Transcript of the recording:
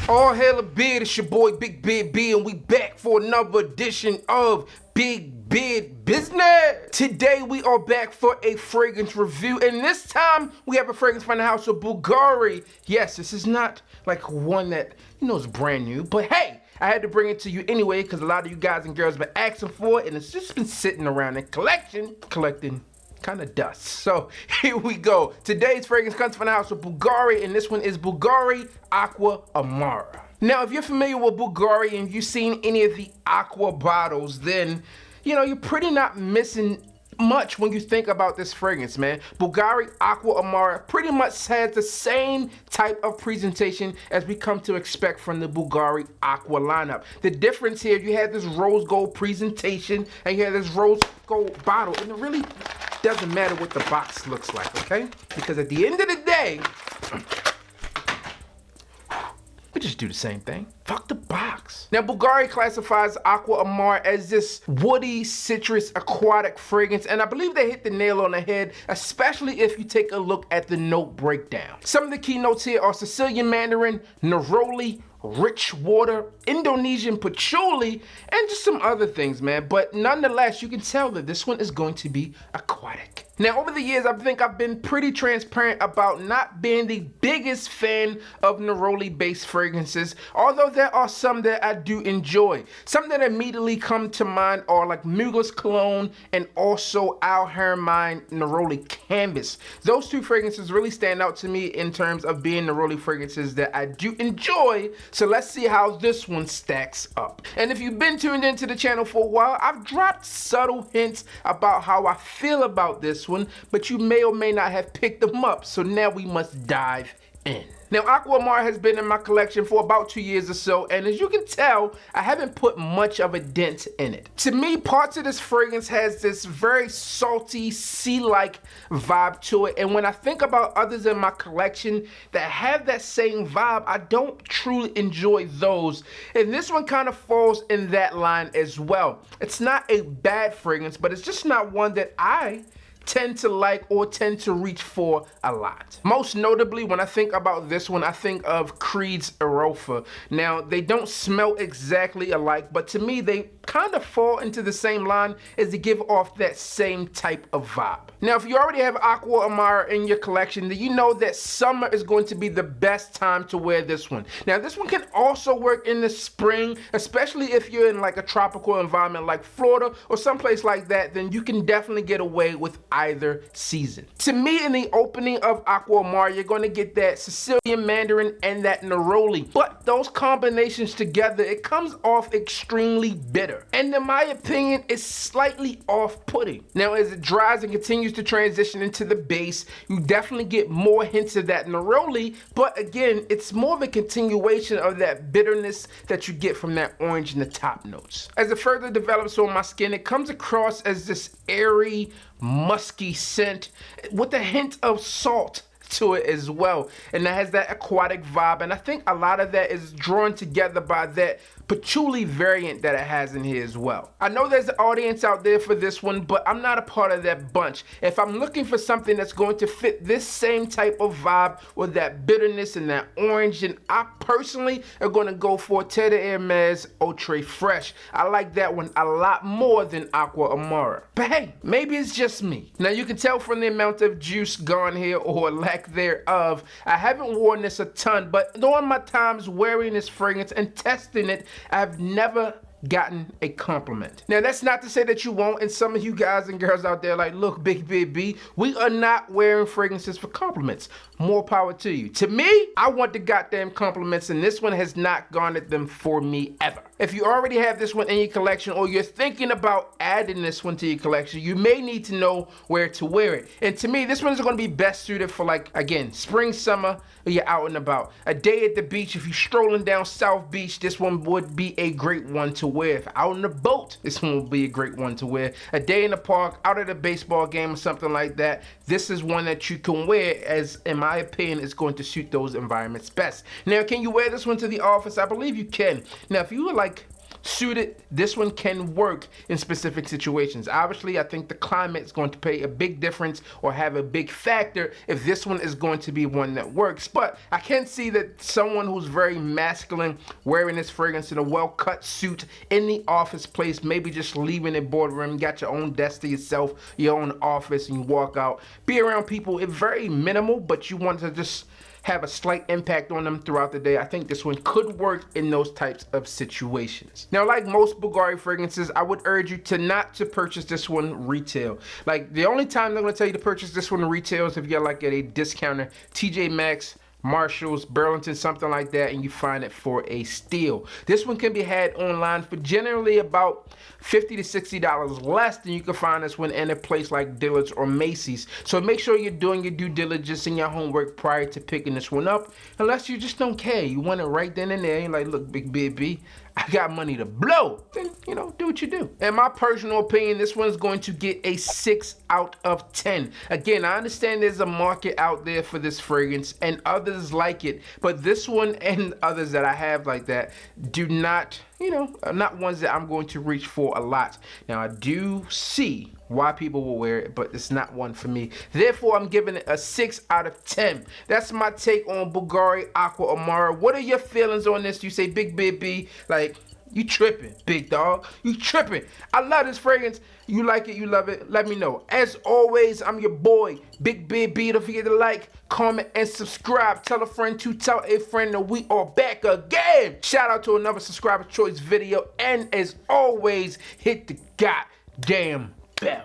All hail a beard, it's your boy Big Beard B, and we back for another edition of Big Beard Business. Today we are back for a fragrance review, and this time we have a fragrance from the house of Bulgari. Yes, this is not like one that, is brand new, but hey, I had to bring it to you anyway because a lot of you guys and girls been asking for it, and it's just been sitting around in collecting kind of dust. So here we go. Today's fragrance comes from the house of Bulgari, and this one is Bvlgari Aqva Amara. Now, if you're familiar with Bulgari and you've seen any of the Aqua bottles, then you're pretty not missing much when you think about this fragrance, man. Bvlgari Aqva Amara pretty much has the same type of presentation as we come to expect from the Bulgari Aqua lineup. The difference here, you have this rose gold presentation and you have this rose gold bottle, and it really doesn't matter what the box looks like, okay? Because at the end of the day, we just do the same thing. Fuck the box. Now, Bulgari classifies Aqva Amara as this woody, citrus, aquatic fragrance, and I believe they hit the nail on the head, especially if you take a look at the note breakdown. Some of the key notes here are Sicilian mandarin, neroli, rich water, Indonesian patchouli, and just some other things, man. But nonetheless, you can tell that this one is going to be aquatic. Now, over the years, I think I've been pretty transparent about not being the biggest fan of neroli-based fragrances, although there are some that I do enjoy. Some that immediately come to mind are like Mugler's Cologne and also Al Hermine Neroli Canvas. Those two fragrances really stand out to me in terms of being neroli fragrances that I do enjoy, so let's see how this one stacks up. And if you've been tuned into the channel for a while, I've dropped subtle hints about how I feel about this one, but you may or may not have picked them up, so now we must dive in. Now, Aqva Amara has been in my collection for about 2 years or so, and as you can tell, I haven't put much of a dent in it. To me, parts of this fragrance has this very salty, sea-like vibe to it, and when I think about others in my collection that have that same vibe, I don't truly enjoy those, and this one kind of falls in that line as well. It's not a bad fragrance, but it's just not one that I tend to like or tend to reach for a lot. Most notably, when I think about this one, I think of Creed's Arofa. Now, they don't smell exactly alike, but to me, they kind of fall into the same line as they give off that same type of vibe. Now, if you already have Aqva Amara in your collection, then you know that summer is going to be the best time to wear this one. Now, this one can also work in the spring, especially if you're in like a tropical environment like Florida or someplace like that, then you can definitely get away with either season. To me, in the opening of Aqva Amara, you're going to get that Sicilian mandarin and that neroli, but those combinations together, it comes off extremely bitter, and in my opinion, it's slightly off-putting. Now, as it dries and continues to transition into the base, you definitely get more hints of that neroli, but again, it's more of a continuation of that bitterness that you get from that orange in the top notes. As it further develops on my skin, it comes across as this airy, musky scent with a hint of salt to it as well, and that has that aquatic vibe, and I think a lot of that is drawn together by that patchouli variant that it has in here as well. I know there's an audience out there for this one, but I'm not a part of that bunch. If I'm looking for something that's going to fit this same type of vibe with that bitterness and that orange, and I personally am going to go for Terre de Hermes Ultra Fresh. I like that one a lot more than Aqva Amara. But hey, maybe it's just me. Now, you can tell from the amount of juice gone here or lack thereof, I haven't worn this a ton, but during my times wearing this fragrance and testing it, I've never gotten a compliment. Now, that's not to say that you won't, and some of you guys and girls out there like, look, Big B, we are not wearing fragrances for compliments. More power to you. To me, I want the goddamn compliments, and this one has not garnered them for me ever. If you already have this one in your collection, or you're thinking about adding this one to your collection, you may need to know where to wear it. And to me, this one is going to be best suited for, like, again, spring, summer, or you're out and about. A day at the beach, if you're strolling down South Beach, this one would be a great one to wear. If out on the boat, this one will be a great one to wear. A day in the park, out at a baseball game or something like that, this is one that you can wear, as in my opinion, is going to suit those environments best. Now, can you wear this one to the office? I believe you can. Now, if you were like suited, this one can work in specific situations. Obviously, I think the climate is going to play a big difference or have a big factor if this one is going to be one that works. But I can see that someone who's very masculine wearing this fragrance in a well-cut suit in the office place, maybe just leaving a boardroom, you got your own desk to yourself, your own office, and you walk out, be around people. It's very minimal, but you want to just have a slight impact on them throughout the day. I think this one could work in those types of situations. Now, like most Bulgari fragrances, I would urge you to not to purchase this one retail. Like, the only time I'm going to tell you to purchase this one retail is if you're like at a discounter, TJ Maxx, Marshalls, Burlington, something like that, and you find it for a steal. This one can be had online for generally about $50 to $60 less than you can find this one in a place like Dillard's or Macy's. So make sure you're doing your due diligence and your homework prior to picking this one up, unless you just don't care. You want it right then and there. You're like, look, Big BB, I got money to blow. Then, you know, do what you do. In my personal opinion, this one's going to get a 6 out of 10. Again, I understand there's a market out there for this fragrance and others like it, but this one and others that I have like that do not, you know, are not ones that I'm going to reach for a lot. Now, I do see why people will wear it, but it's not one for me. Therefore, I'm giving it a 6 out of 10. That's my take on Bvlgari Aqva Amara. What are your feelings on this? You say, Big BB, like, you tripping, big dog. You tripping. I love this fragrance. You like it, you love it. Let me know. As always, I'm your boy, Big BB. Don't forget to like, comment, and subscribe. Tell a friend to tell a friend that we are back again. Shout out to another subscriber choice video. And as always, hit the goddamn bell.